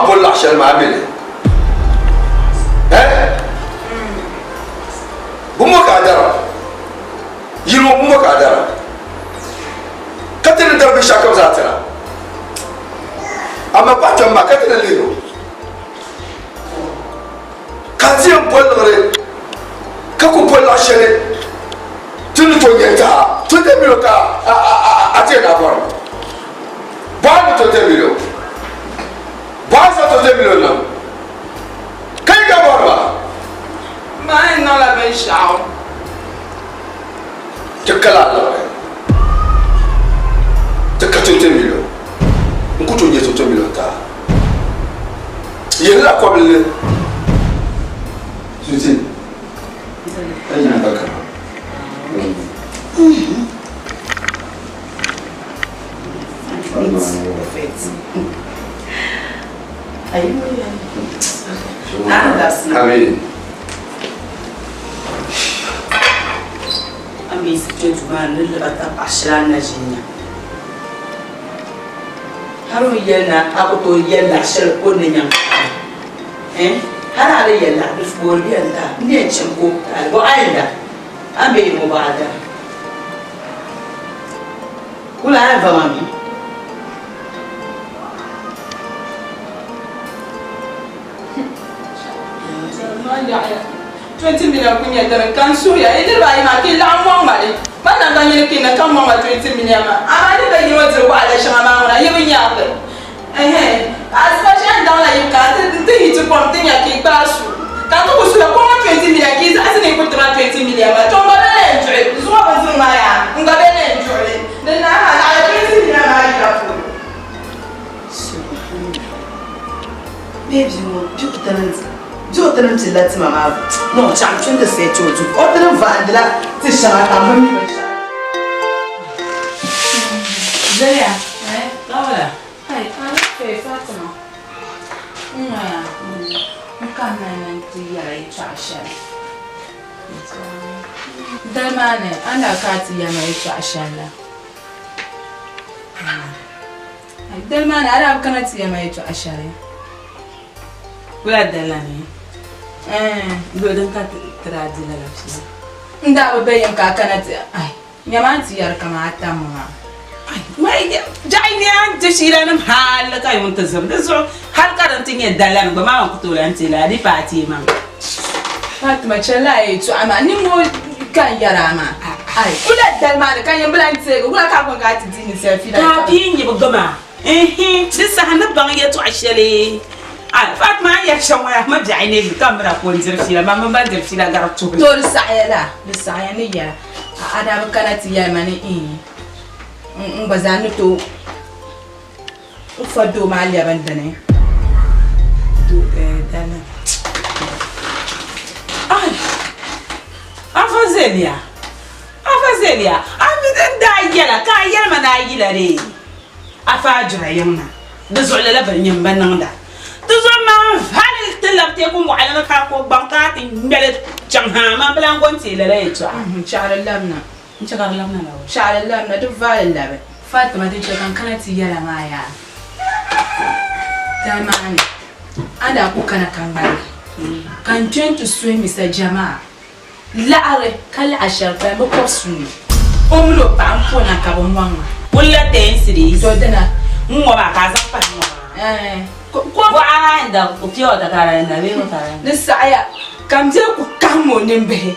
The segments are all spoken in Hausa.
بقول عشان ما عمله بموك عدرا يلو بموك عدرا كتير ندرب الشاكو ذاتنا أما بعد ما كتير الليلو كاتيم بقول غير كاكو بقول عشان تنتوني تا تدميرو تا أتينا بارم بعد تدميرو بعد تدميرو نعم كي كبارم ما إنه لا بيشاو تكلا لا تكتو تدميرو نكتو يسوع تدميرو تا يلا قبل سوسين أنا بكرة Amin. Ami sitwetubana lelibata bashana jinya. Haro yena akoto yela shel konenya. Harare yela bifbori anda ne chimko albo aida. Ambe mubada. Kula ava mami. 20 million kunya tara kan suya ide ba ina ki la mo ngale bana ga nyine ki na kan mo 20 million ma amani ba yi wazir ko ala shama ma ngona yebi nyaade especially dans la yuka te hitu pom te nya ki basu kan to kusu ko 20 million ki sa asine ko 20 million ma to ba le njure zo ba zo ma ya nga be le njure de na ala 20 million ma ya fu baby mo piu talent jo tana tilati mama no champion de se choju o tana vandla ti shama ka mami ba sha Zaya Laura hai ana fe Fatima ya mkana nanti yara ichasha dalmane ana kati ya mai ichasha la dalmane ara kanati ya mai ichasha wala dalani godon ka tradi la lafsi nda ba bayan ka kanati ai nyamanti yar kamata mama mai jaini an jashira nam hal ka yun tazam da so hal karantin ya dalan ba ma ku tolan tela di fati man Fatima chela e to ama ni mo kan yara ma ai kula dalma da kan yan bulante kula ka kon ka ti dini sai fi da ka bi ni bugama disa hanab ban ya to ashale Fatima ya shawaya ma jaini kamera ko zirfi la ma ban zirfi la garatu to risaya ni ya ada ba kanati ya mani bazanu to fado mali abandane do dana ai afazelia ami da yela ka yela na yila re afajura yamna da zuwa la ban yam bananda da zuwa ma hal tilabte ko mu alana ka ko banka tin mbele jamha ma blan gonti la re to shara lamna nchakar lamna la shara lamna du vale labe Fatima de kan kanati yala maya tamani ada ku kana kangare kan to swim Mr. Jamaa laare kala ashar fa mo posuni omlo pampo na kabomwanga ulla tensiri to dana ngo ba ka zakpa ngo ko anda ko pio da kara na be ko kara ni saya kam je ku kamo nimbe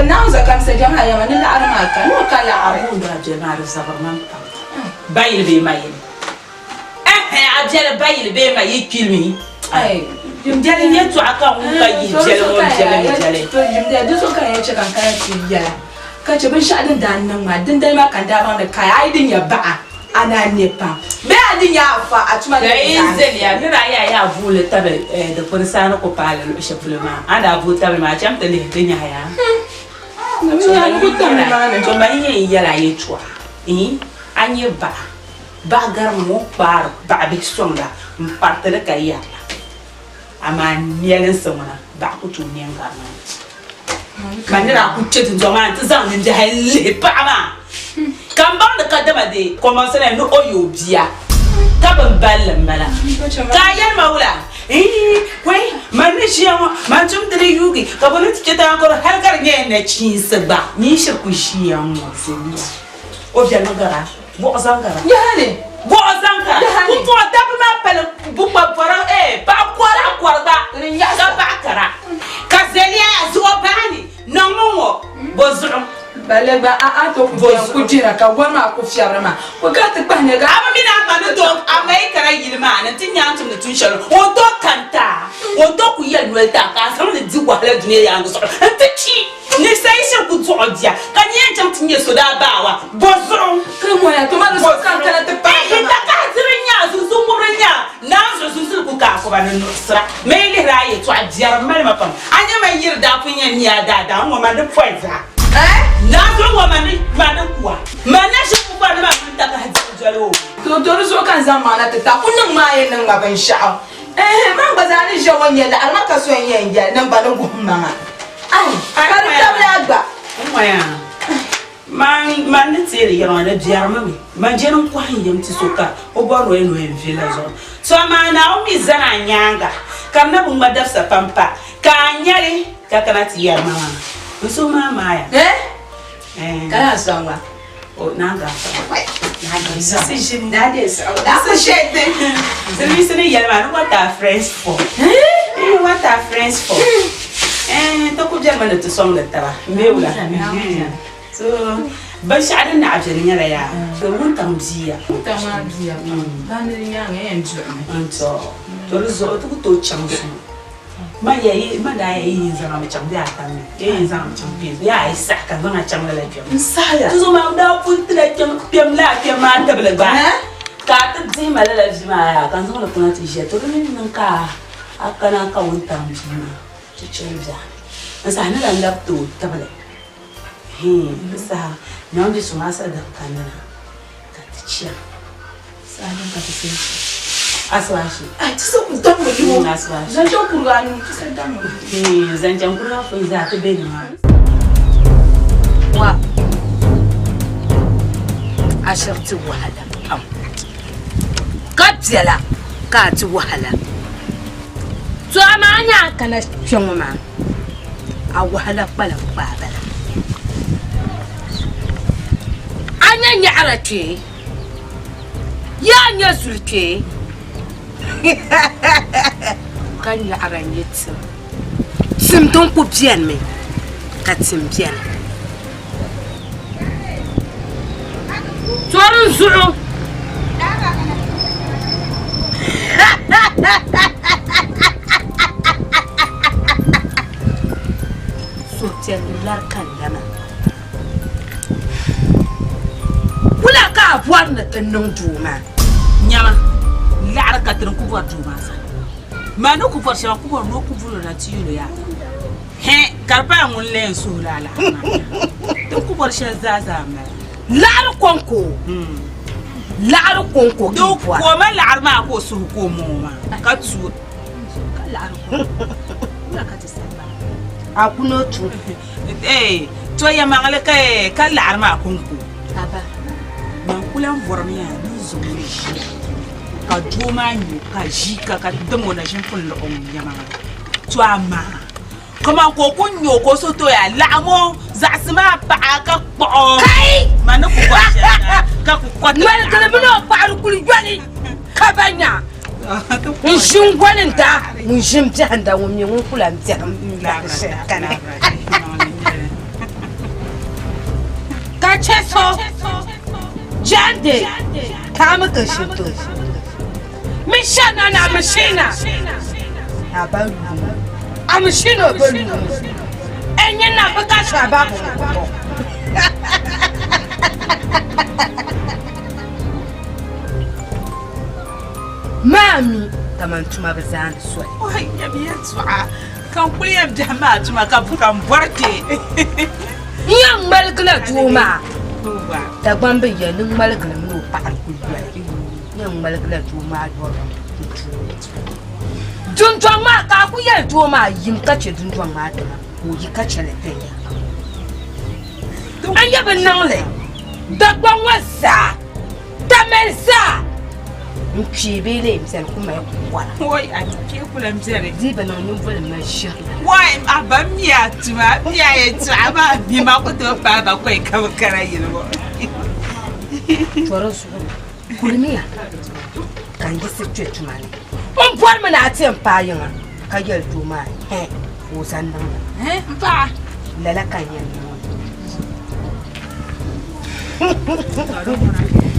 nauza kamsa Jamaa ya manila armaka no kala abu da Jamaa sabarman pa bayil be mayil ajela bayil be mayi kilmi ai jale yetu aka unka yi jale to jimda du so kan yace kan kan tiya kace bin shadin da nan ma din dai ma kan da ban da kai ai din ya ba ana nepa be adin ya fa a tuma da izel ya ni raya ya bule tabe da fursana ko pala lo shefulma ada bu tabe ma chamta le din ya ya so ya ku tabe ma ne to ma yin yala yetu anye ba garmo par ba be songa mpartele kaya ama nielen somana ba ku tu nien garma manira ku chetu zoma ntizan ndi halle pa ma kambam da kadama de commencer no oyo bia Kaban ballan bala. Kayan maula. Wai, man ne shi yawa, man tum da yugi. Ka bani tike ta ko har kar ne na cin ba. Ni shi ku shi yawa sai. O biya magara. Bo zangara. Ya ne. Bo zangara. Ku to da ma pele bu pa fara ba kwara ya ba kara. Ka zelia zo bani. No mo bo zum. Balegba a to ku jira ka goma ku fiarama ko ka ta kpane ga ama mina ma no do amai kara yilma na tinya antum ne tunshalo o do kanta o do ku yel welta ka sam ne di wala duniya ya ngo so ntichi ni sai shi ku to odia ka ni enjam tinye so da bawa bozoro ka mo ya to ma no kan kala te pa ta ka zirinya su su murnya na su ku ka ko ba no sra me le raye to adia ma ma pam anya ma yirda kunya ni ada mo ma de poiza na zo wa mani kuwa mana shi ku ba da ta ka jalo to so kan zamana ta kunnin ma yin nan gaban sha'a man ba za ni jawon ya da almaka so yin ya nan ba nan gumma ai kar ta blagba moya man ne tsere ya na biyar mami man je nan kwa yin ti soka o bo ro eno en village so ma na o mi zana nyanga kam na bu ma dafsa pampa ka nyare ka kana ti ya mama so mama ya kana son wa o nanga what are friends for what are friends for to ku jarma da song da tara meula so ban sha'anin na ajin yara ya to mun tamziya ban ni yang yanzu to zo to chansu ma yayi ma da yayi zama mu chambe atan yayi zama mu chambe ya ai saka zama chambe la fiam saya to zo ma da put la fiam la fiam ma da bla ba ka ta ji ma la ma ya kan zo la kuna ti je to ni nan ka akana ka wonta mu ci chenja asa na da laptop ta bla sa na ndi so ma sa da kana ka ti chia sa da ka ti aswashi ti so ku tamu liwo aswashi zan jo kurganu ti sa damu zan jan kurga fa za ta be ni ma wa ashirti wahala am katjala ka ti wahala to amanya kana shonma a wahala bala bala anya nyara ce ya nya sulke kan ya aranye tim ton ko bien me ka tim bien torin zuru so cellular kan lama kula ka abuwar na tannan duma nyama la ka tan ku ba duma sa ma no ku for sha ku bo no ku vulo na tiyulo ya he karpa mun len so la to ku for sha zaza ma lar konko do ko ma lar ma ko su ko mo ma ka tu lar kula ka ta saba akuno tu to ya mangale ka lar ma konko aba man kulan vormi ya ni zo ka duma nyu ka jika ka demo na shin fun lo nyama to ama kuma ko kunyo ko so to ya lamo za sima pa ka po kai manu ku kwa ka ku kwa mal kala bino pa kuli jwani ka banya in shin gwanin ta mun shim ta handa mun mun kula mta kana ka ce so jande ka maka shi to mishana na mashina abalu amshino bolu enye na baka shababu mami tamantuma bazan swai ai ya biya tsu'a kan kuliyar jama'a tuma ka bukan barke yan malgla tuma ba da gbambe yanin malgla mu pa kulwa yan malgla tuma do junjong ma ka ku yel tuma yim ka che junjong ma da ko yi ka che le tenya an yabin nan le da gban wasa da mensa mchibele msel kuma yakwa Wai a ke kula mjere. diba na nyumvole mashir Wai abamya tuma miya ya tsaba bi ma ko to ba ba kai ka kara yilwo. toro su kulmiya kan gi sicce tumani on pon mana atin payin ka yel tuma o san nan Ba. lala kan yen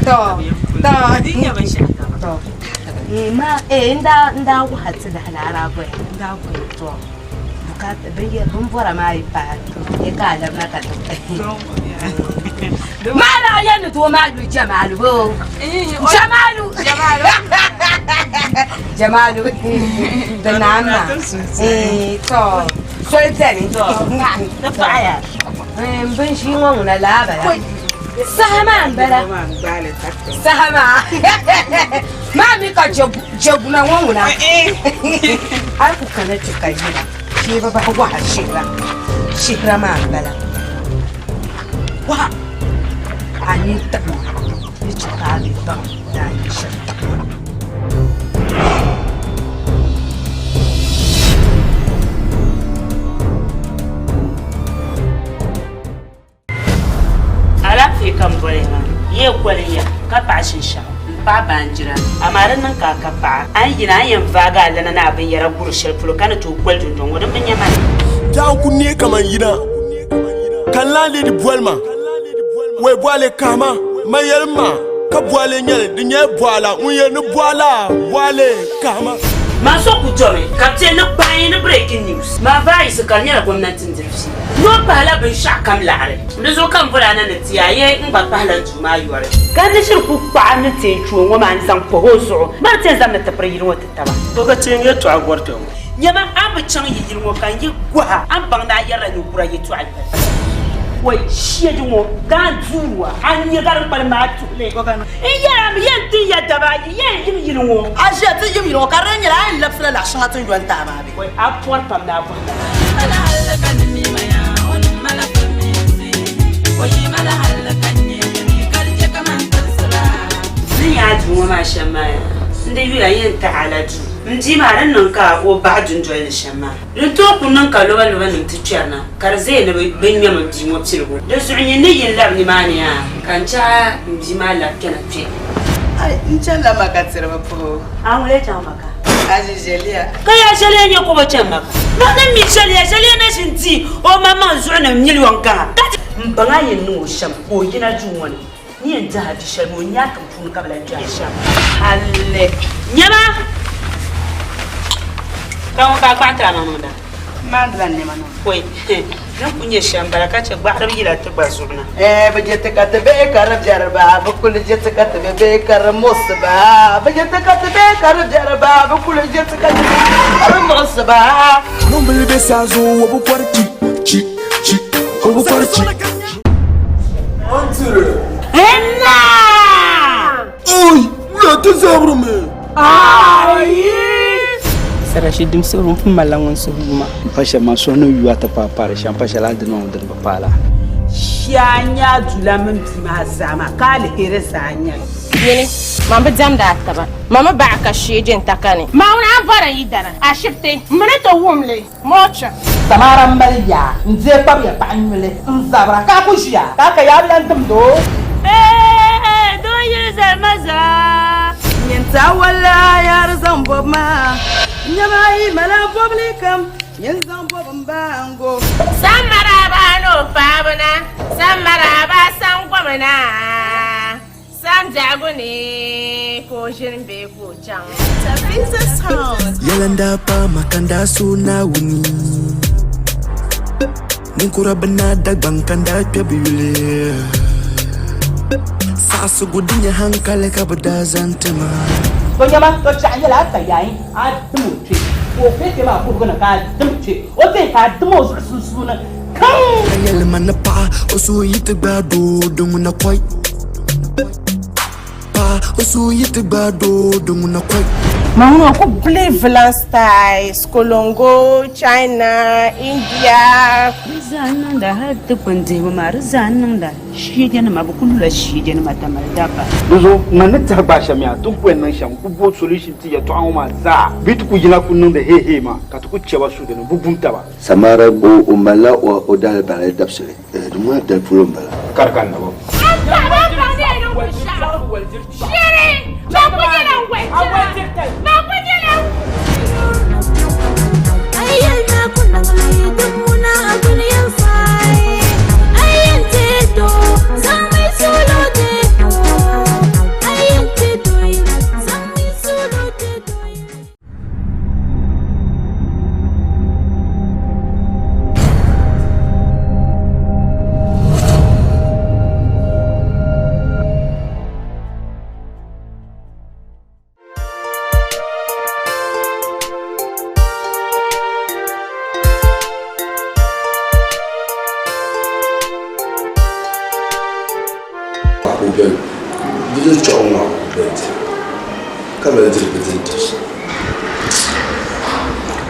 to Dinya ba shi. to ma nda ku hatsi da halara bai nda ku to bukata bai bun fara mai pa e ka da na ka mala yan to malu jamalu bo jamalu da nana to so tani to Da faya. bin shi ngon na labara sahama bala sahama mami ka jabuna ngon na ai ku kana cika jira shi ba wa shira ma bala wa ani ta ni cika bi ba da ni shi Alafi kan bolema ye kwaliya ka pashin sha ba banjira amaran nan ka pa an yina yan vaga lana na abin yara gurshar fulo kana to kwal dundun wurin mun yama da ku ne kaman yina kan lale di bolma we boale kama mayelma ka boale nyal di nye boala unye ni boala boale kama maso ku jore kapten na bayin na breaking news ma vai su kan yara gwamnatin dirfi no bala bin sha kam lare da zo kan fulana na tiyaye in ba bala juma yuware ga da shir ku kwa na te chuo ngoma an san ko hoso ma te zam na tapre yin wata taba to ka tinge to agorta nyama an bi can yi yin kan yi gwa an bang na yara ni kura yi to ai wai shi ji mo ga zuwa an yi garin palma tule in yara mi yan ti ya daba yin yin wo aje ti yimi ro karan yara an lafsala la shan tun yuan ta ma be wai apuwar pam na apuwar ya juwa ma shamaya inda yula yin ta'alatu mji ma ran nan ka o ba dun joy ne shama rin to kun nan ka loba loba nin tuciyana kar zai ne ben ya mji mo tilgo da su yin ne yin lab ni mani ya kan cha mji ma la kana fi ai inshallah maka tsira ba ko an wule ta maka aje jelia kai ya shele ne ko ba can maka na nan mi shele na shinti o mama zuwa na miliyon ka mbanga yin no sham ko gina juwani ni yanzu haji sharmo ya kan fun kabla ya sha alle nyama kan ka kwanta nan da mandlan ne mano koi dan kunye shambara kace ba dar gila ta bazurna ba je ta ka ta be karab jarba ba kul je ta ka ta be kar musba ba je ta ka ta be karab jarba ba kul je ta ka ta be kar musba non bele sazo wo bu kwarti chi wo bu kwarti Antire. henna oi la te zabru me Rashid dimsuru malangon suruma pasha masono yuata papa sha pasha la dino ndin pala Shanya dula min bi ma zama ka alheri sanya. yini mama jam da taba mama ba ka shejin takane mauna fara yidana a shifte mene to wumle mocha tamara mbaliya nze pam ya panmele nzabra ka kushia ka ya yantum do do yi zamaza nyenta wala yar zambo ma nyamai mala publicam yen zambo bambango samaraba no pabana samaraba sangwamana sam jagune ko shirbe ko can yalanda pa makanda suna wuni ninkura bana dagban kanda pebule sasu gudinya hankale ka bada zantama ko nyama to chanya la ta yayi a dumuce ko fete ma ko gona ka dumuce o te ka dumo su na kan yal manapa osu yitba do dunguna koy pa osu yitba do dunguna koy Maman, on believe style, Skolongo, China, India. Zananda had the Pandima, Zananda. She didn't have a cool she didn't matter my dapper. Dozo maneta bashamia tukwe naisha mkubo solution tia twauma za bitu kujina kununde hema katukuchewa sude no bubuntaba Samara bo umala o odal bala dapsele dum dal fulombala karkan nabo Didn't show now, but come a little bit into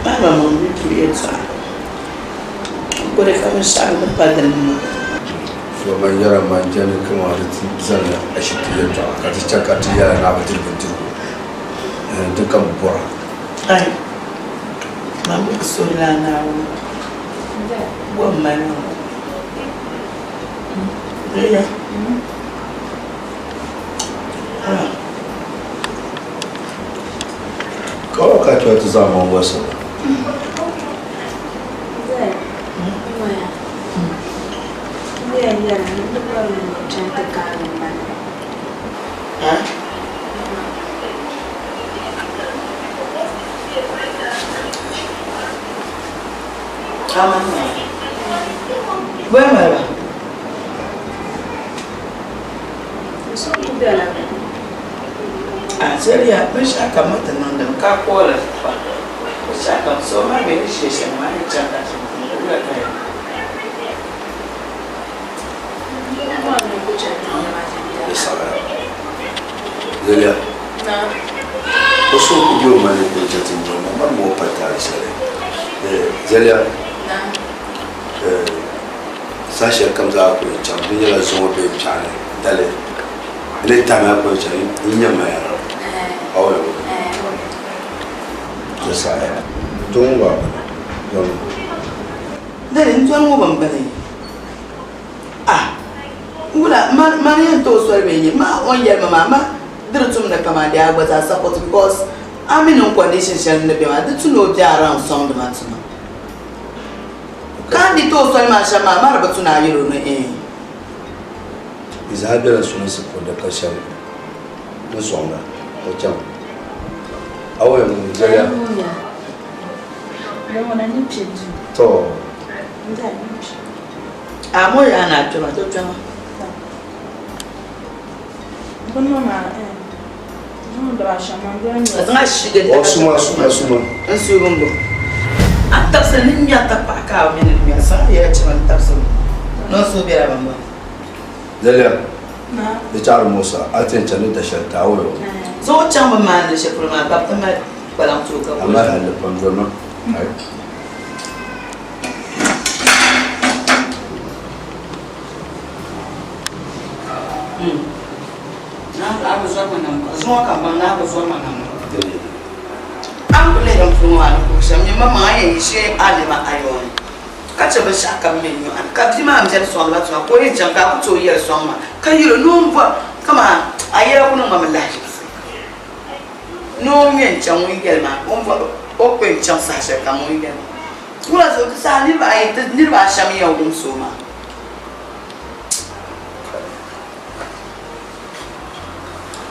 My mama creates her. What if I'm a son of Padre? for my young man, Jenny, come on, Zana, I should be a talk. I just check out the year and have a little bit and to come for. I Mamma Solana woman. Yeah. Call catch what is on Wessel. Where am I? Seria, wish I come out and on them car call it. Wish I come so my meditation, my chaka. Zelia. Also, you manipulate one more part. Zelia. Sasha comes out with champion as one big channel. Tell it. Anytime I approach in your man. However, just I don't work. Then one woman, ah, money and toast were raining. Ma, 1 year, mamma, didn't tell me the command I was I support because I'm in no condition sharing the bill. I didn't know they are around sound matter. Can't be told so much, mamma, but now you know. Is I better as soon as for the question? No song, or jump. However, Zelia. So, I'm more than I do. I don't know. Zelia, the child Mosa, I think I need the shelter. So, Chamber man, the shepherd, my baptism, but I'm too good. I might have the Pandora. I was on my smoke, I was on my I'm going from one bush, and your mamma, and she, Alima Iron. Catch a shack of me, and Captain just saw that one, going to come 2 years summer. Can you know what? Come on, I hear one of my lives. No, me and Chum Wiggle, man, open chance I shall come again. Who was the Sally by the little Shami or Soma?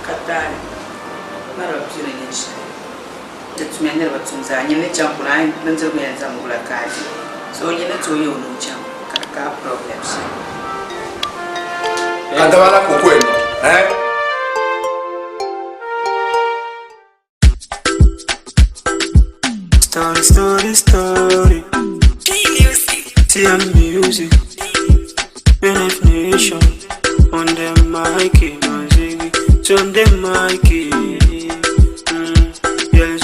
Catari, Mara of Julius. That's me never to say, you need jump line, mental me and some Gulakazi. So you need to you no jump, Kaka problems. Andavana Kukwe, eh? Story. TM music. Beneflation. On the mic, on the mic. Yeah.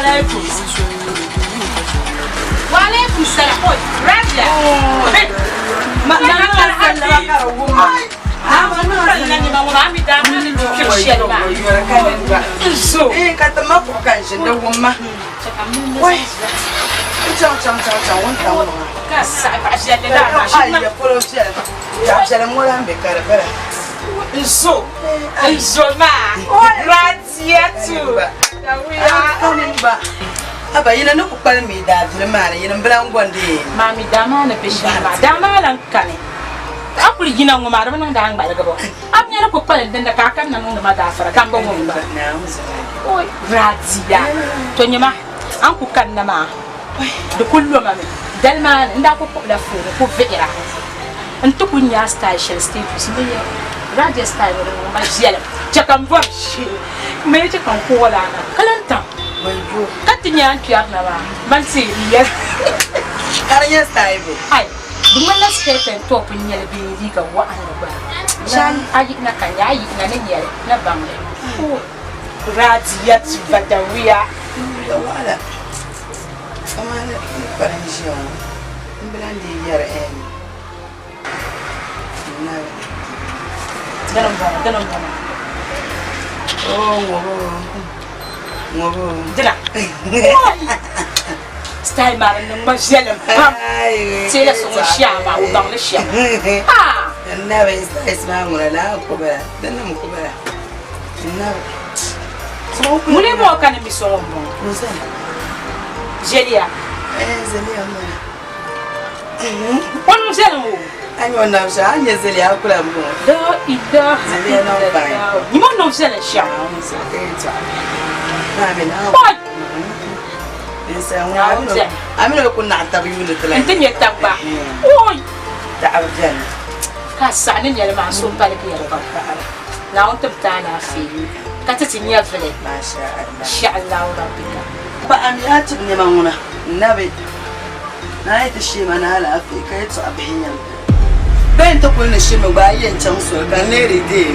عليكم. وعليكم السلام. راجع. ما aba yina no kupal mi da dure mare yina mbran gonde mami dama na bishama dama lan kane apul gina ngoma da nan da an balaga ba ab ne ko pal den da kakan nan ngoma da fara kan ba ngoma oi raziya to nyama an ku kan na ma da kullu ma dalma nda ko da fu ko veira an to kunya station status ne ya radio style ne ma jiala jakam vor shi me je kan ko wala na kalanta katinya kiyak na ba man si yes karanya style ai bunga na steten to punya bi diga wa an ba shan ayi na kan yayi na ne yare na bamle radiyat badawiya ya wala amana paranjion mblandi yare en na dalam oh ngobo dila style maran ng majelam pam sila so shama u bang le shama ah na ba isma ngula la ko ba dan na ko ba na so mule mo kan mi so mo jelia zelia mo on mo sel mo anyo na sha anye zelia kula mo da ida zelia na ba ni mo no sel shama Boy! Amino ko na tabi yun ito lang. Ito niya tagba. Uy! Taab dyan. Kasaan niya naman so palagi yan pa. Naon tabta na feel. Kasi niya feel. Masya Allah. Masya Allah rabbika. Pa amiyatib niya manguna. Nabi. Na ita shi mana ala afi kai to abiyan. Ben to kun shi mu bayan can so kan ne ride.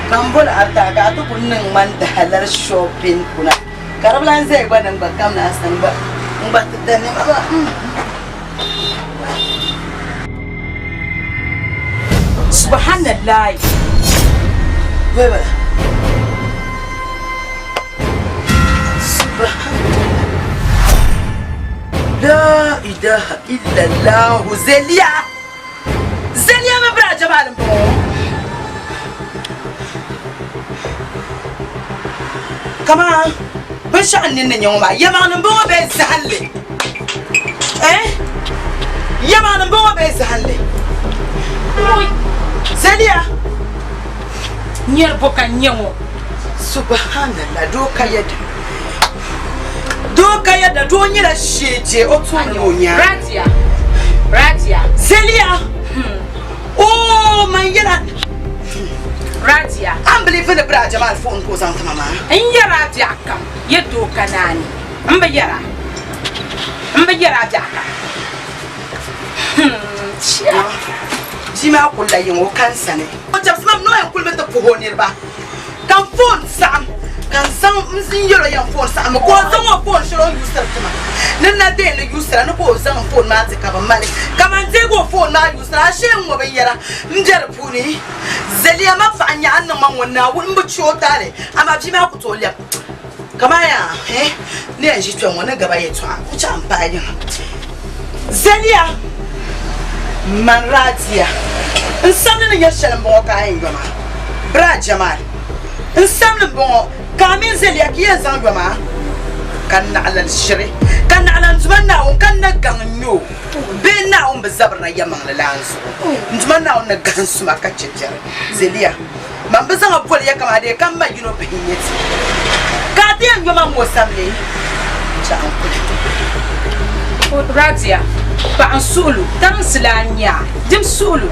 Kambol arta ga to kunnin man da halar shopping kuna karablan zai gwanan ba kam na san ba in ba ta ne ba Subhanallah. baba subhanallah la ilaha illa allah zelia ma bra jamal bo kama ban sha'anin nan yawa yama nan bawa bai zahalle yama nan bawa bai zahalle Zelia Nyar bokan nyawo subhanallah doka yadda do nyira sheje otuno nya Radia Zelia oh man yana Radia I'm believing the bra Jamal phone goes on to mama in yara jaka yedo kanani amba yara jaka jima kula yin o kansa ne o jabs mam no en kulbe to pohonir ba kan phone sam kan san mzin yoro yan phone sam ko zan o phone shiro user tuma nan na de le user no ko zan phone ma ta ka male kaman je go phone na user a she mo ban yara njar puni Zelia ma fa anya annan man wannan wun bu ciwo tare amma jima ku to liya kama ya ne an shi tuwan wani gaba ya tuwa ku ci amfani Zelia man Radia in samnin ya shalin bon kayan gama bra Jamal in samnin bon kamin Zelia ki ya zan gama kan na alal shiri kan na alal zuban na un kan na ganyo bin na un bazabar na yaman lalansu zuban na un na gansu maka ciccar Zelia man bazan abol ya kama da kan ma yino bihinyeti ka diyan gama mo samle cha an kula Radia ba an sulu tan silanya dim sulu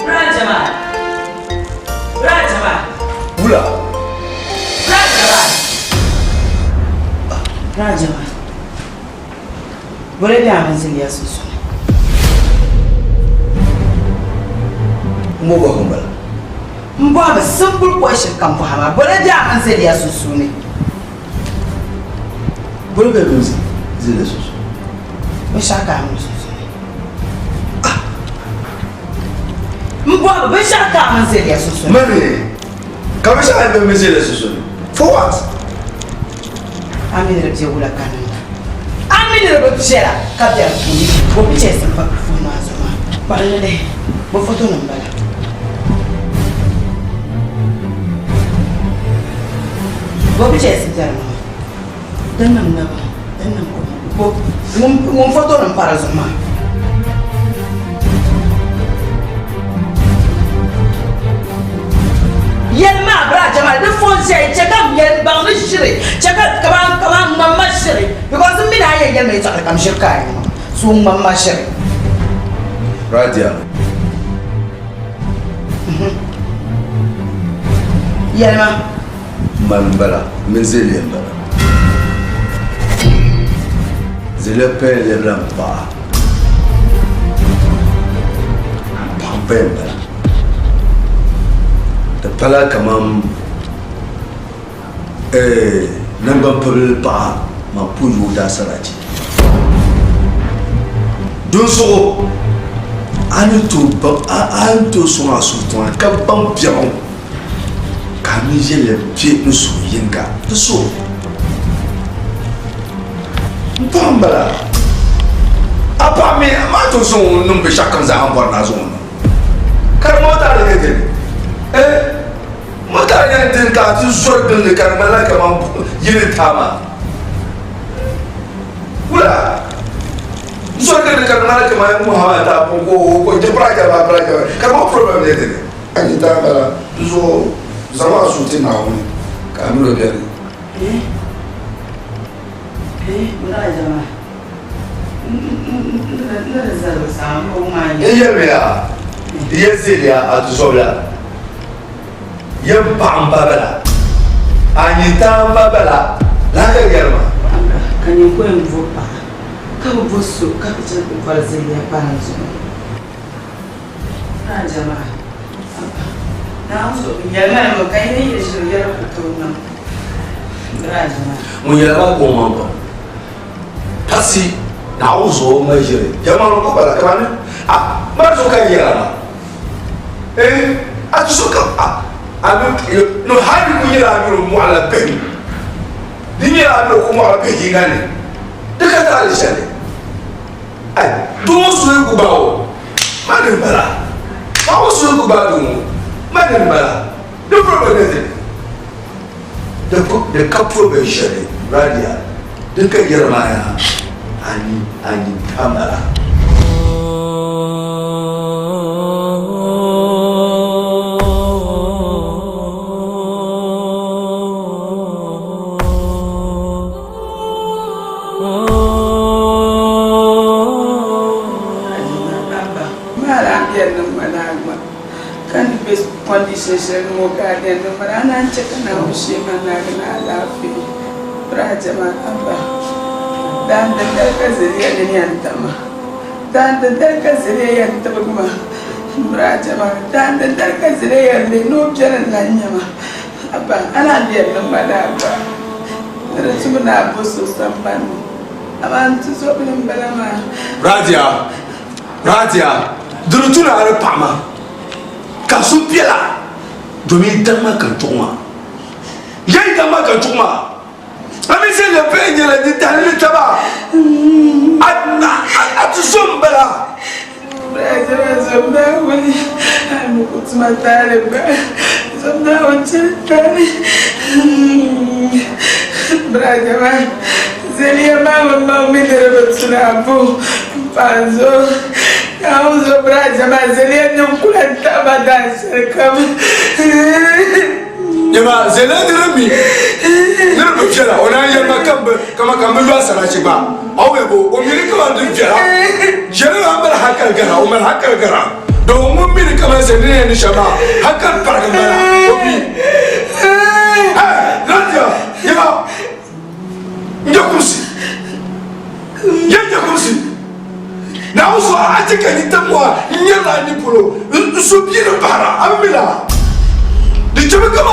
Raja Rajama. Boleh dia ambil ya susu. Mo ba humbala. Mbaba simple question kan fahama. Boleh dia ambil ya susu ni. Boleh be benzi zile susu. Bashaka ambil susu. Mbaba bashaka ambil ya susu. Mami, kamu siapa yang bezile susu? For what? Amin rabje wula kanan. Amin rabje la kabya kuni. Bo biche simpa kufuno azuma. Balale. Bo foto nambala. Bo biche simpa no. Dan nam ko. Bo foto nampara azuma. Yelma bra jamal de fonse cheka yel bang shiri cheka kaman mamma shiri because mi na yel me chaka kam shirka so mamma shiri Radia. Yelma Mambala, menzeli mbala. Zile pe le lampa. Pampe mbala. The pala kamam namba pul pa ma puyu da saraji. Don so anto so asuton ka bam pion kami je le pied no so yinga to so pambala apa me ma to so no be chakan za ambor na zo no kar mo ta le de mo ta le de ka ti so de le kar mala ka ma yini tama wala so de le kar mala ka ma Muhammad ta ko je praja kar mo problem le de ani ta mala zo zama suti na wani kamilo biyar muna jama na zaro samu ma iya meya iya ziliya a tusobla yan pambabala anyi tambabala la ka germa kan yi koyin vopa ka bo so ka ta ko fara ziliya para zo na jama yalma mo kai ne shi yara ko nan rajama mun yalma ko mamba pasi na uzo mai jire yalma ko bala kamane ma zo kan yalma a so ka no hadi ku yala mi mu ala be ni yala mi ko mu ala be ngane de ka ta ali shale ai do so ku bawo ma de bala ma so ku ba do Madame Bala, the problem is the couple of Sherry, Radia, the Jeremiah, and Tamara. Condition mo garden no marana cheka na ushima na lafi rajama aba dan da ka zuriya ne antama dan da ka zuriya antama kuma rajama dan da ka zuriya ne no jaran lanyama aba ana biyar nan bada aba rasu na boso samban abantu so bin balama Radia durutuna are pama kasu piela domin dama kan tuma yayi dama kan tuma ami se le pe nyela di tani taba atu sombala zomba wali amu kutuma tare ba zomba wanche tare braga ba zelia mama mi dere batsuna abu panzo Kauzo braja mazelia nyukulanta badasha kama Yama zela dirami dirami fiala ona yama kama lwa sala chiba awebo o miri kama du fiala jere amar hakal gara o mar hakal gara do mo miri kama zene ni shama hakal paragara obi Radia yama ndokusi so ateka ni tamwa nyala ni polo so bien para amila di chama kama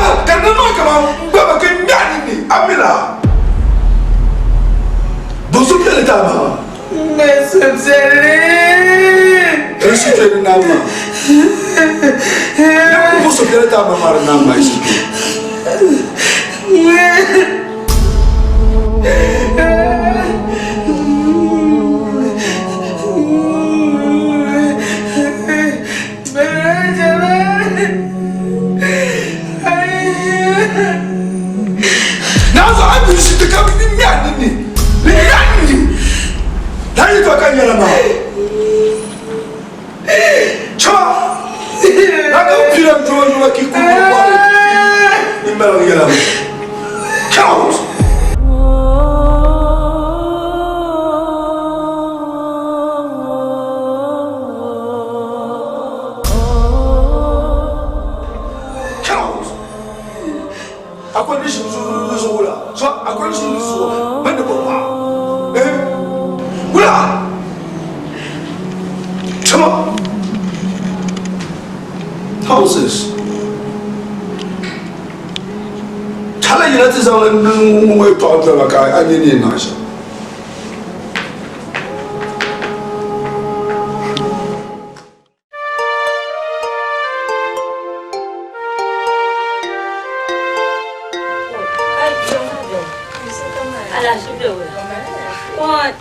baba ke nyani ni amila boso bien tama necessary na ma boso bien tama mara na ma isi houses. Tala yina tizama mwe toa baka anini nasha. What?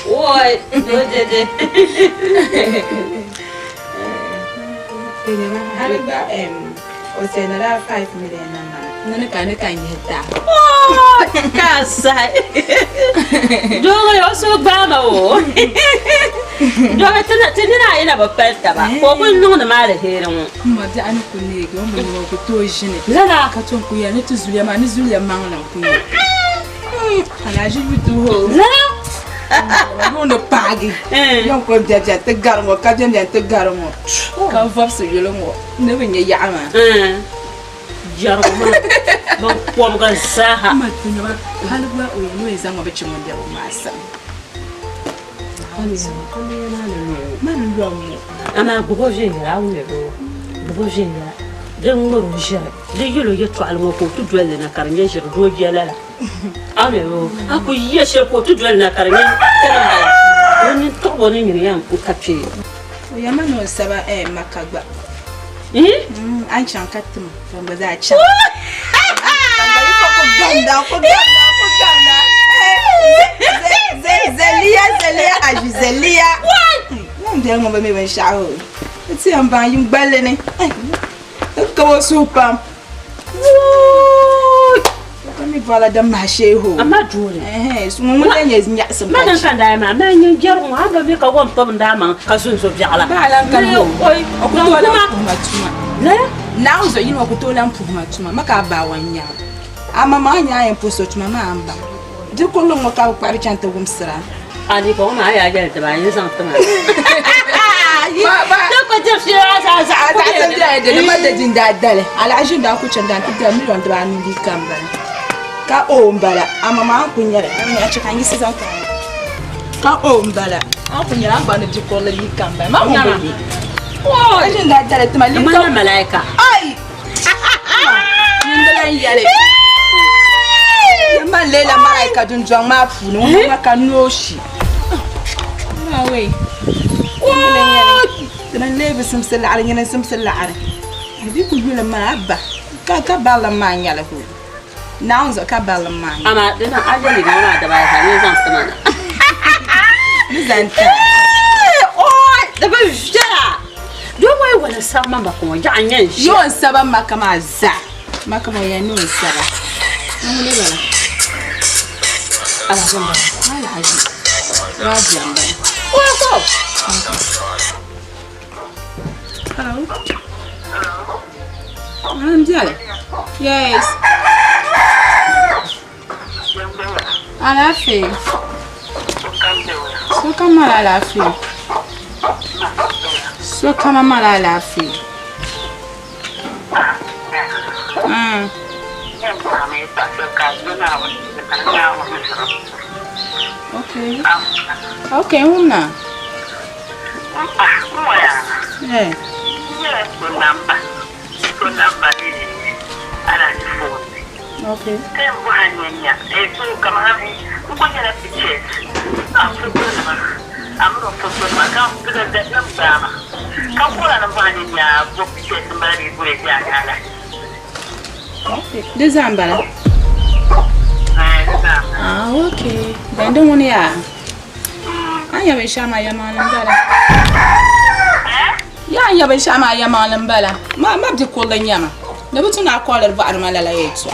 What? No, did o se na da 5 million na na kan hita oh casa dogo so baba o dogo tana ina ba pelta ba ko kun no na mare herin mo da an ku ne go mo ko to jine lana ka ton ku ya ne to zuliya ma ni zuliya ma na ku ana ji bitu ho non ne pagi yon ko jaja te garmo ka jende te garmo ka vapso yelongo ne benye yama jargo ma ko mo kan saha ma tunya ba halwa o yeno ezango be chimonde o masa man lomo ana gogo jenga o lebo gogo jenga den ngoro jere de yelo yeto almo ko tu dwelle na karnye jere do jela allo ako yeshe ko tu dwelle na karnye ni to boni ni yam ko kapi o yama no saba makagba an chan katum from the chan Zelia non dia ngombe me ben shaho ti amba yin gbale ni ko so pam mi bala da ma sheho amadure so mo lenye nya se ma nan kan da ma nyin jaru ha ba be ka won pam da ma ka sun so biala ba lan kan yo oi o ko to la matuma le na uzo yin o ko to la matuma maka ba wanya ama ma nya en poso tuma ma amba di ko lo mo ka pari chanta gumsira ali ko ma ya ga ta ba yin san tuma ba ko je fi sa de ma de din da dale ala ajin da ku chanda ta million da ni di kamba ka o mbala ama ma kunyere ya chika ngi sisa ka o mbala a kunyere amba ni di ko le di kamba ma mo bi o ajin da dale tuma li ka malaika ai ndala yale ma lela malaika dun jong ma fu no ma ka noshi ma we تنا ليه بسمسل على ينا سمسل على هذيك يقول ما أبى كبال ما يلا هو ناوز كبال ما أنا دنا أجلي ما أدبا هذي زان سمانا نزنتا أوه دبا جرا دوما ولا سما ما كم جانين يون سبا ما كم زا ما كم ينون سبا نقول ولا على جنب على عجيب راجع واه Hello. I'm Jale. Yes. Alafi. So come on, Alafi. So come on, Alafi. Okay. Okay, muna. Eh. Okay. December. Ah, okay. Dan don wani ya. Anya bai sha ma ya malam bala. Ya anya bai sha ma ya malam bala. Ma bi kullan yama. Da butuna kollar ba armala la yetso.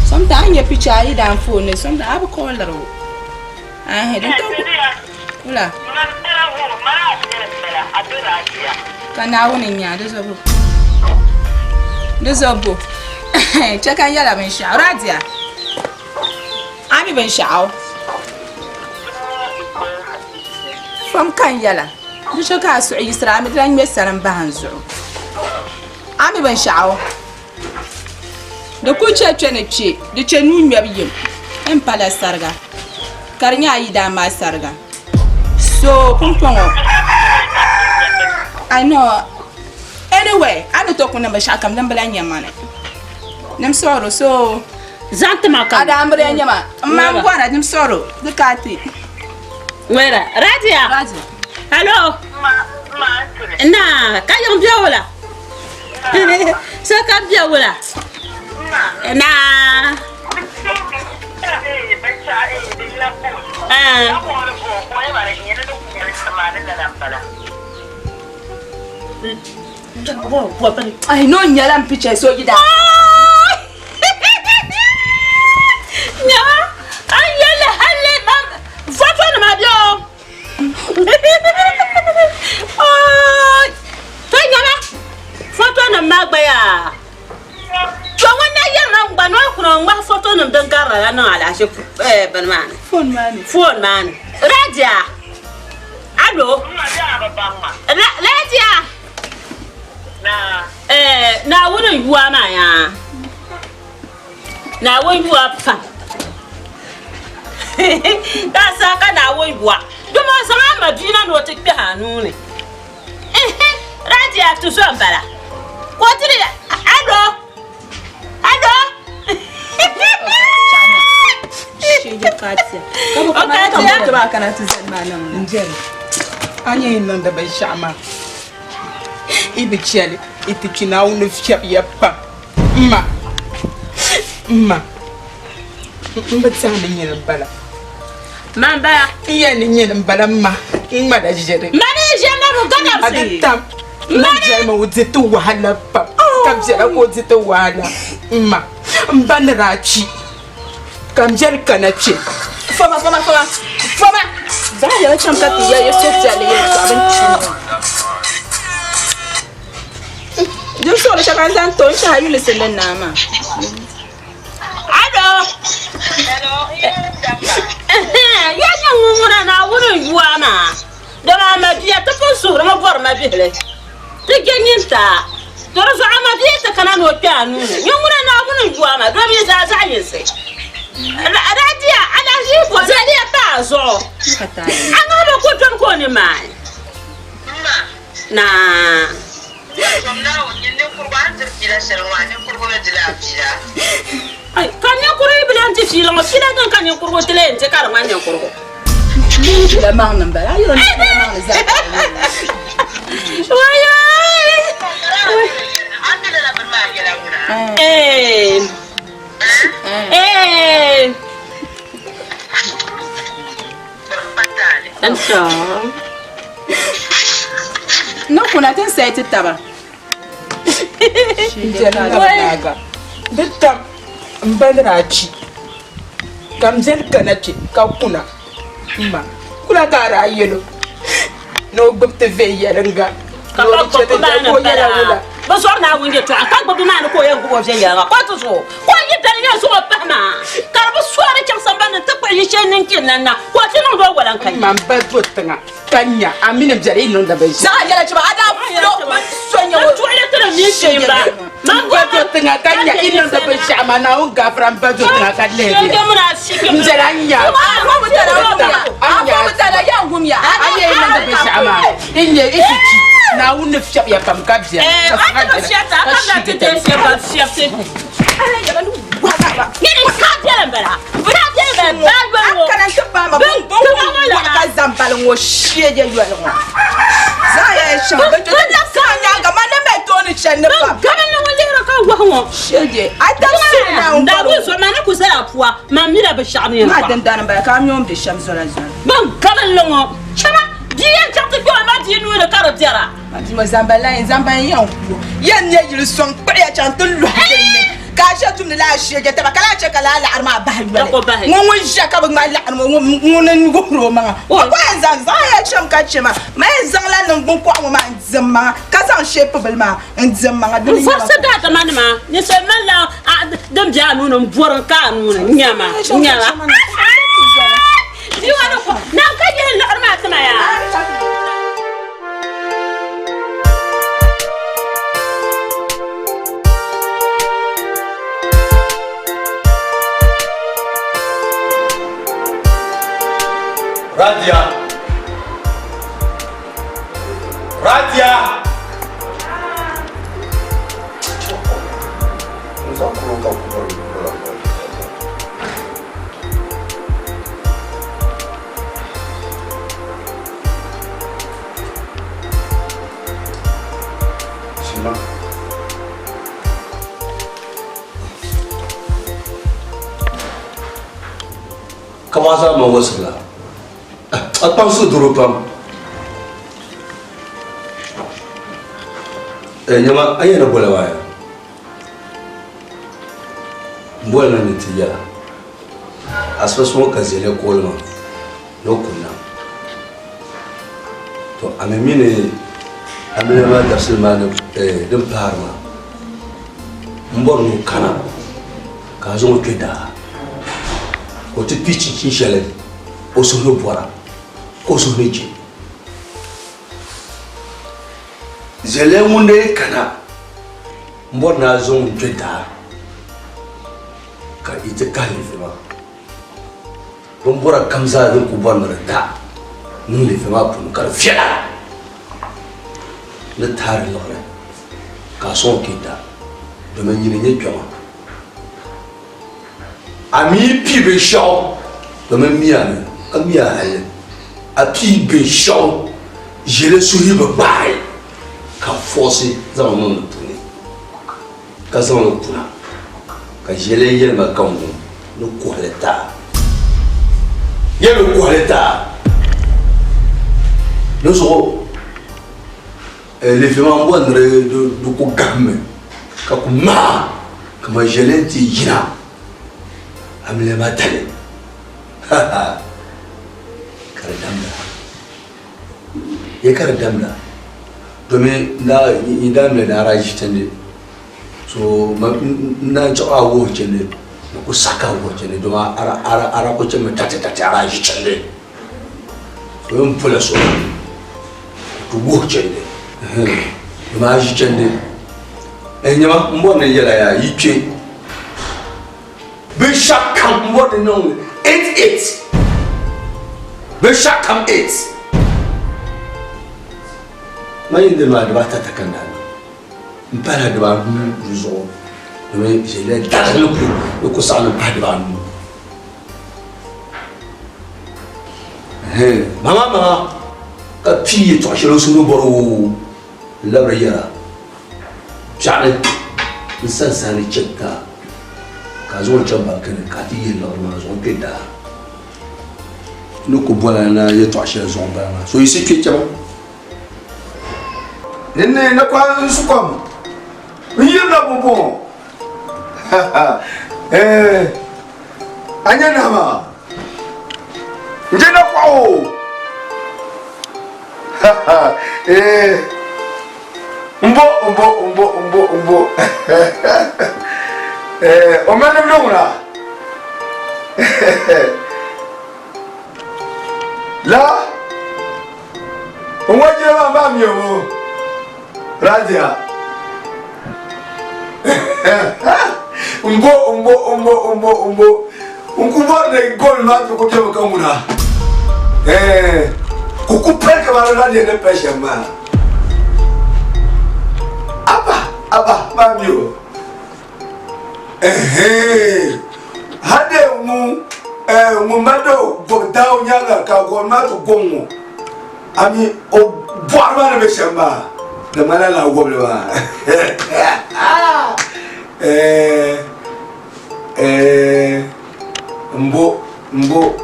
Sometimes anya picture yi dan phone, sometimes abu kollar. Ah, he dan to. Wala. Kana wani nya da zabo. Da zabo. Chaka yala ban sha radia. Ami ban sha'aw. Fam kan yala. Du shaka su isra mi dan me saran ban zu. Ami ban sha'aw. Da ku ce ne ce, da ce nu nyab yim. En pala sarga. Karnya yi da ma sarga. So kumpongo. I know. Anyway, I don't talk when I'm shakam dan balanya mane. Nem soro so Zante maka. Ada ambre nyama. Mam bwana dim soro. Dukati. Wera, Radia. Radia. Hello. Na, kayo mbia wala. Saka mbia wala. Na. Ai no nyala mpicha so gida. Nya, ayele halle mam. Foto na mabio. Oh, to nyama. Foto na magba ya. To wanda yana ngba no kuno ngba foto na dankara ya na ala she banman. Phone man. Radia. Allo. Radia. Na wona yuwa ma ya. Na won yuwa pa. Da saka na won yuwa. Duma sama madina no te pe hanu ne. Radia to so mbara. Ko tiri ado. Sheje katia. Kabo kana ba kana tuzan manan. Njeri. Anya yin da ban shama. Ibi chele itikina unu fiap yapa. Ma. Mbatsana nyela bala. Mamba. Iya ni nyela bala ma. Ingma da jere. Mane jema ro gana si. Aditam. Mane ma uzetu wahala pa. Kamjera ko uzetu wahala. Ma. Mbanrachi. Kamjer kanachi. Fama. Za ya chamka tiya yeso jale yeso abin Jum so le chakan zan ton sha yu le selen na ma. Hello. Ya nyunguna na wuru yuwa ma. Dama ma biya ta ko sura ma bor ma bihle. Te genyinta. Doro so amadiya ta kana no pianu. Nyunguna na wuru yuwa ma. Do mi za yinse. Radia ala ji ko zadia ta zo. Anga ba ko ton ko ni mai. Na. Ay, kanya kuri bilang ti filo, fila kan kanya kurgo tele, te kar manya kurgo. La mang namba, ayo ni la mang za. Waya. Anto. No kuna ten sai taba. Naga. Bitam mbanrachi. Kamzel kanachi ka kuna. Ma. Kula kara yelo. No gbte ve yarenga. Ka ko ba na wala. Ba so na wunje to aka gbodu na ko yen ko je yanga. Ko to so. Ko yi tan ya so pa ma. Ka ba so ra chang samba na ta ko yi shenin kin nan na. Ko ti no do wala kan. Man ba botanga. kanya amina jare non da bai za ya ci ba ada flo sonya to ile tana mi ce ba man go to tinga kanya inon da bai shama na un gafran ba to tinga kalle ke ke muna shike njaranya ko mutara ya ngumya anye inon da bai shama inye ikici na un ne fiya ya pam kabia aka fiata aka da tete fiata fiata ala ya lu wala ba ni ka tele mbara bura tele ba ba wo kana tuba ma bon ka zambal ngo shieje yuwa ngo za ya shamba to na sanya ga mana me to ni chenne ba kama ni wali ka wa ngo shieje ada suna da bu so mana ku sara puwa ma mi da ba shani ma dan dan ba ka nyom de sham zona zona ban kama longo chama diyan chapte ko ma di nu da karo tiara di ma zambala en zamban yan ku yan ne yiri son kpere ya chantul lu ka sha tum la shieje ta ba kala che kala la arma ba wala ngo shaka ba ma la arma ngo nan go ro ma ko en zan za ya cham ka chema ma zan la nan gon ko ma zama ka san shape bal ma en zama du forse da ta man ma ni se man la dam ja nu no boran ka nu nyama di wana ko na ka je la arma ta ma ya Radia. Radia. Comment ça, mon gosse là? Attention de repam. Nyama aya na bola waya. Bola na nitiya. Asfaso kazele kolma. No kunna. To amemine amema darsilma de parma. Mborno kana. Kazo keda. Ko te pichi kinshale. Osono bora. Osono je. Zele munde kana. Mbona zon jeda. Ka ite kalifema. Bombora kamza de ku bon rata. Nun le fema pour kar fiala. Le tar lore. Ka son kita. De manière nye twama. Ami pibe shaw. De même miane. Amia hale. Api be shaw. Je le souris be bail. Ka forcer dans le monde tourner. Ka ça le puna. Ka je le yel ma kambo. No qualita. Yel le qualita. Nous serons les femmes en bonne de ko gamme. Ka ko ma. Kama je le ti yina. Amle matale. Ha. Karadamla. Ye karadamla. Domin na idamle na raji tande. So na chawa wo tande. Ko saka wo tande doma ara ko cheme tata raji tande. So un pula so. To wo tande. Doma raji tande. Nyama mbona yela ya yiche. Bishop come what they know. 8-8. Bishop come 8. Mais il doit battre ta candale. Mpana devant nous, nous aurons. Mais j'ai l'air d'aller le cousin ne pas devant nous. Maman, quand tu toi, je le suis au bord la brillera. J'arrête. Ça, ça ne tient pas. Kazo chamba kene kati yelo na zo peda no ko bola na ye to ashe zo ba na so isi ke chama nene na kwa su kom yim na bobo anya na ma nje na kwa o umbo on m'a le nom là. Là, mio Radia umbo unkubo de gol ma ko te ko muna kuku peke ma Radia ne pesha ma aba mamio hade mu mado bogdaw nyanga ka gol ma to gongo ami o boarma ne pesha ma de mana la goble ma mbo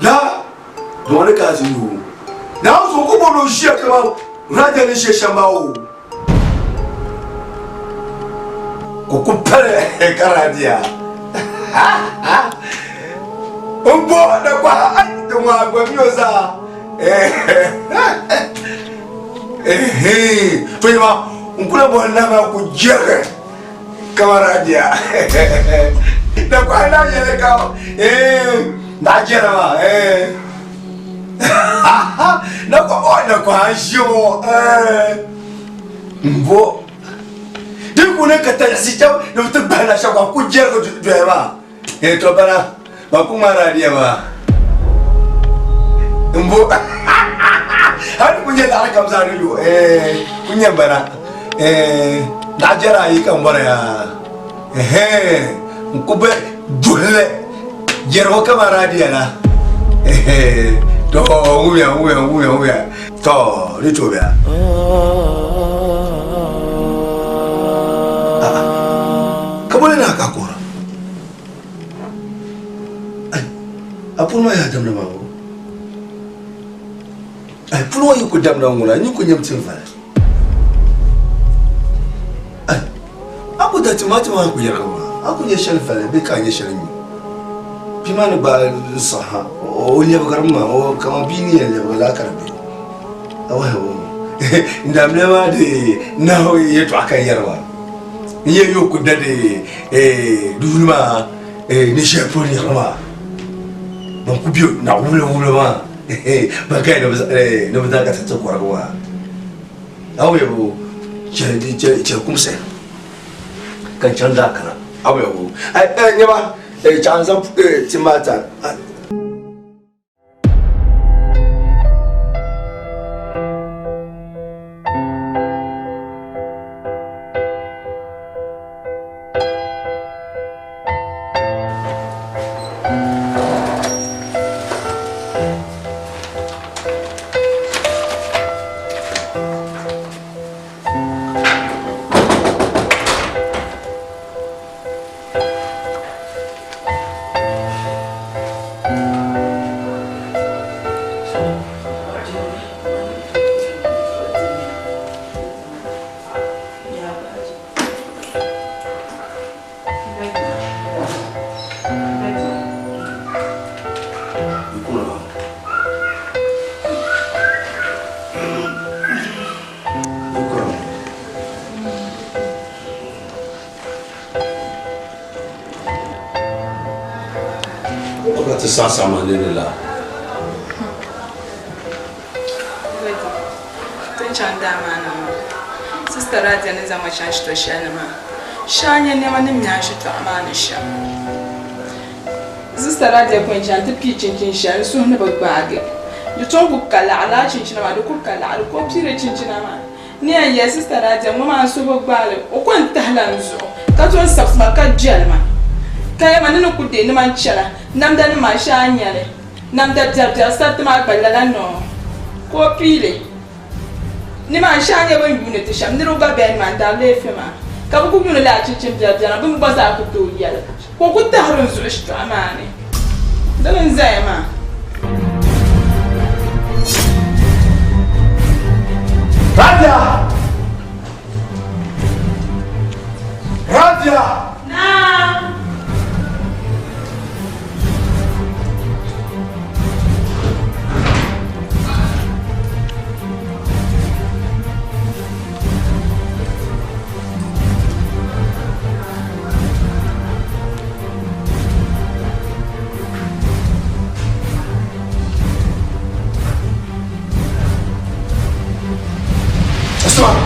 la dole kazi yu na so ko bono shia kama Radia ne sheshamba o ko kupele karadia mbo na kwa to ma gwa mioza Fema unkula bwana ma kujere kama Radia na kwa na yele ka na jera ma na kwa anjo mbo dikune kata sita no tebana shaka kujere ko dwema to bana ma kuma Radia ma mbo hadi kunye da aka mzani yo kunye bana na jera yi kan bara ya nkube dulle jero kama Radia na to uya to litobya kabole na kakora apuno ya damna mawo ay pulo yi ko damna ngula ni ko nyam tin fa ay abu da timati ma ko yara ma aku ye shal fa be ka ye shal ni pimana ba saha o le garma o kama bini le wala karbe awa o ndamle ma de na o ye to akan yarwa ye yo ko dade dulma ni chefo ni rama bon kubio na wule ma bakai no bada ka ta ko rawa awa yo je kumse kan chanda kana awa yo ai ne ba chanza timata Sasa manila Tunchanda mana Sister Radia ne zama shashi to shana ma shanya ne wani mnyashi to amana sha Sister Radia ko njanta pi chinchin sha so ne bagbage you ton ku kala ala chinchin ma do ku kala ala ko pire chinchin ma ni ya Sister Radia mo ma so bagbale o ko ntahla nzo ka to sabsma ka jalma kaya maneno kude ni manchara namda ni mashanyale namda dada sat ma balala no ko pile ni mashanya bo yune te sham ni ro ba ben man da le fema ka bu yune la chinchin dada na bu baza ku to yala ko ku ta harun zu ishto amani dan zayma Radia na اسمع